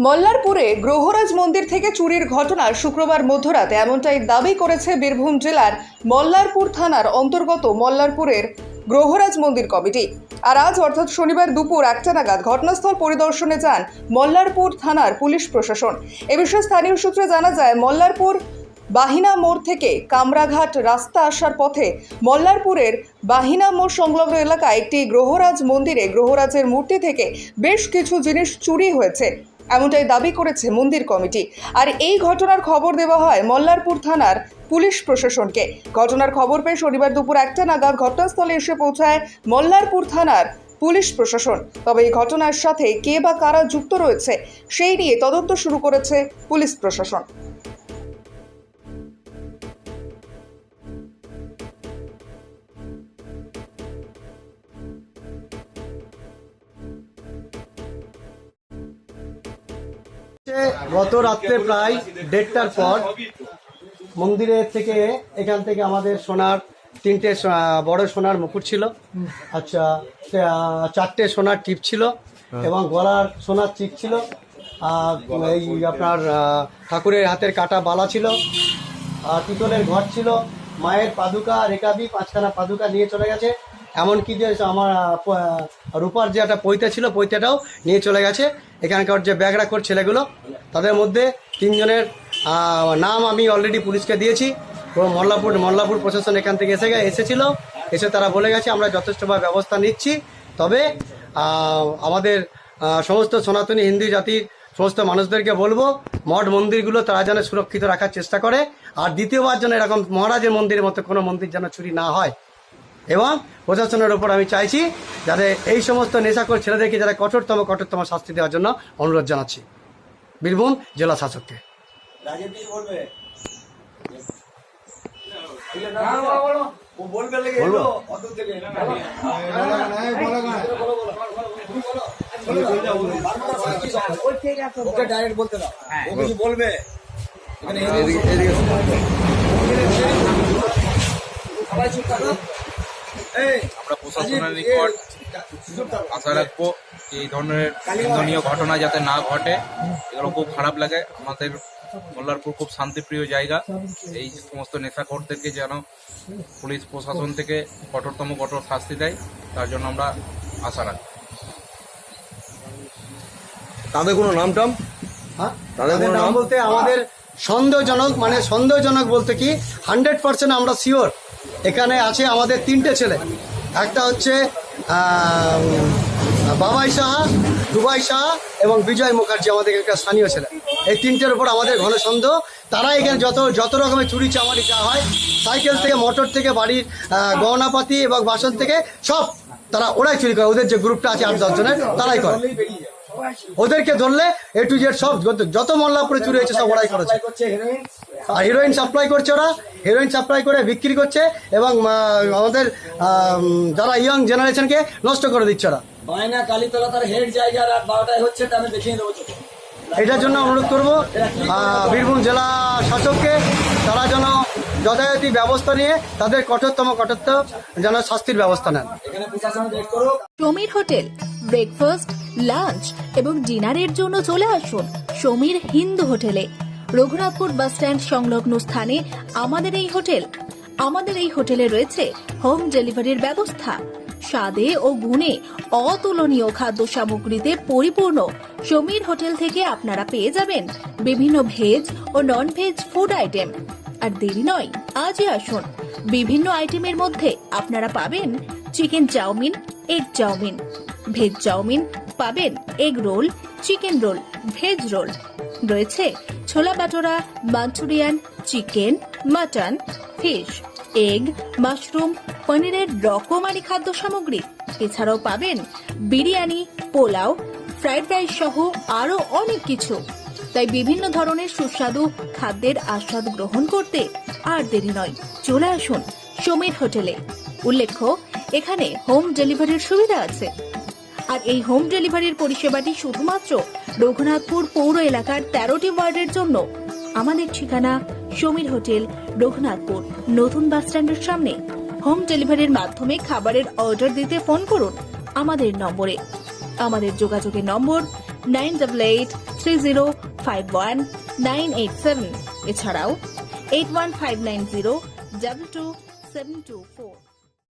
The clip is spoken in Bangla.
মল্লারপুরে গ্রহরাজ মন্দির থেকে চুরির ঘটনার শুক্রবার মধ্যরাতে এমনটাই দাবি করেছে বীরভূম জেলার মল্লারপুর থানার অন্তর্গত মল্লারপুরের গ্রহরাজ মন্দির কমিটি। আর আজ অর্থাৎ শনিবার দুপুর 1টা নাগাদ ঘটনাস্থল পরিদর্শনে যান মল্লারপুর থানার পুলিশ প্রশাসন। এ বিষয়ে স্থানীয় সূত্রে জানা যায়, মল্লারপুর বাহিনা মোড় থেকে কামরাঘাট রাস্তা আসার পথে মল্লারপুরের বাহিনা মোড় সংলগ্ন এলাকায় একটি গ্রহরাজ মন্দিরে গ্রহরাজের মূর্তি থেকে বেশ কিছু জিনিস চুরি হয়েছে, এমনটাই দাবি করেছে মন্দির কমিটি। আর এই ঘটনার খবর দেওয়া হয় মল্লারপুর থানার পুলিশ প্রশাসনকে। ঘটনার খবর পেয়ে শনিবার দুপুর 1টা নাগাদ ঘটনাস্থলে এসে পৌঁছায় মল্লারপুর থানার পুলিশ প্রশাসন। তবে এই ঘটনার সাথে কে বা কারা যুক্ত রয়েছে সেই নিয়ে তদন্ত শুরু করেছে পুলিশ প্রশাসন। গত রাত্রে প্রায় 1:30টার পর মন্দিরের থেকে এখান থেকে আমাদের সোনার 3টে বড় সোনার মুকুট ছিল, আচ্ছা 4টে সোনার টিপ ছিল এবং গলার সোনার চিপ ছিল, এই আপনার ঠাকুরের হাতের কাটা বালা ছিল, আর পিতলের ঘর ছিল, মায়ের পাদুকা রেকাবি 5খানা পাদুকা নিয়ে চলে গেছে। এমনকি যে আমার রূপার যে একটা পৈতা ছিল, পৈতাটাও নিয়ে চলে গেছে। এখানকার যে ব্যাগ রাখর ছেলেগুলো, তাদের মধ্যে 3 জনের নাম আমি অলরেডি পুলিশকে দিয়েছি। মল্লারপুর প্রশাসন এখান থেকে এসেছিল, এসে তারা বলে গেছে আমরা যথেষ্টভাবে ব্যবস্থা নিচ্ছি। তবে আমাদের সমস্ত সনাতনী হিন্দু জাতির সমস্ত মানুষদেরকে বলবো, মঠ মন্দিরগুলো তারা যেন সুরক্ষিত রাখার চেষ্টা করে, আর দ্বিতীয়বার যেন এরকম মহারাজের মন্দিরের মতো কোনো মন্দির যেন চুরি না হয়। এবং প্রশাসনের ওপর আমি চাইছি যাতে এই সমস্ত নেশাখোর ছেলেদেরকে যারা কঠোরতম শাস্তি দেওয়ার জন্য অনুরোধ জানাচ্ছি বীরভূম জেলা শাসককে। আমরা প্রশাসনের নিকট আশা রাখবো এই ধরনের নিন্দনীয় ঘটনা যাতে না ঘটে। এগুলো খুব খারাপ লাগে। আমাদের মল্লারপুর খুব শান্তিপ্রিয় জায়গা। এই সমস্ত নেশাখোরদেরকে যেন পুলিশ প্রশাসন থেকে কঠোর শাস্তি দেয়, তার জন্য আমরা আশা রাখি। তাদের কোনো নাম টাম? হ্যাঁ, তাদের নাম বলতে আমাদের সন্দেহজনক বলতে কি 100% আমরা শিওর এখানে আছে আমাদের 3টে ছেলে। একটা হচ্ছে বাবাই সাহা, দুবাই সাহা এবং বিজয় মুখার্জি, আমাদের একটা স্থানীয় ছেলে। এই 3টের উপর আমাদের ঘন সন্দেহ। তারা এখানে যত রকমের চুরি চামারি যা হয়, সাইকেল থেকে, মোটর থেকে, বাড়ির গহনাপাতি এবং বাসন থেকে সব ওরাই চুরি করে। ওদের যে গ্রুপটা আছে 8-10 জনের, তারাই করে। ওদেরকে ধরলে A to Z সব যত মল্লারপুরে চুরি হয়েছে সব ওরাই করেছে। আর হিরোইন সাপ্লাই করছে, ওরা হিরোইন সাপ্লাই করে বিক্রি করছে এবং আমাদের যারা ইয়ং জেনারেশনকে নষ্ট করে দিচ্ছে ওরা। এটার জন্য অনুরোধ করবো বীরভূম জেলা শাসককে, তারা যেন যথাযথ ব্যবস্থা নিয়ে তাদের কঠোরতম যেন শাস্তির ব্যবস্থা নেন। সমীর হোটেল ব্রেকফাস্ট, লাঞ্চ এবং ডিনারের জন্য চলে আসুন সমীর হিন্দু হোটেলে। রঘুনাথপুর বাস স্ট্যান্ড সংলগ্ন স্থানে আমাদের এই হোটেলে রয়েছে হোম ডেলিভারির ব্যবস্থা। স্বাদে ও গুণে অতুলনীয় খাদ্য সামগ্রীতে পরিপূর্ণ সমীর হোটেল থেকে আপনারা পেয়ে যাবেন বিভিন্ন ভেজ ও নন ভেজ ফুড আইটেম। আর দেরি নয়, আজই আসুন। বিভিন্ন আইটেমের মধ্যে আপনারা পাবেন chicken chow mein, egg chow mein, veg chow mein, পাবেন egg roll, chicken roll, veg roll, রয়েছে chole bhatura, Manchurian, chicken, mutton, fish, egg, mushroom, পনিরের রকমারি খাদ্য সামগ্রী। এছাড়াও পাবেন বিরিয়ানি, পোলাও, ফ্রাইড রাইস সহ আরো অনেক কিছু। তাই বিভিন্ন ধরনের সুস্বাদু খাদ্যের আস্বাদ গ্রহণ করতে আর দেরি নয়, চলে আসুন সমীর হোটেলে। উল্লেখ্য, এখানে হোম ডেলিভারির সুবিধা আছে। আর এই হোম ডেলিভারির পরিষেবাটি শুধুমাত্র রঘুনাথপুর পৌর এলাকার 13টি ওয়ার্ডের জন্য। আমাদের ঠিকানা সমীর হোটেল, রঘুনাথপুর নতুন বাস স্ট্যান্ডের সামনে। হোম ডেলিভারির মাধ্যমে খাবারের অর্ডার দিতে ফোন করুন আমাদের নম্বরে। আমাদের যোগাযোগের নম্বর 9883051987 এছাড়াও 81590 22724।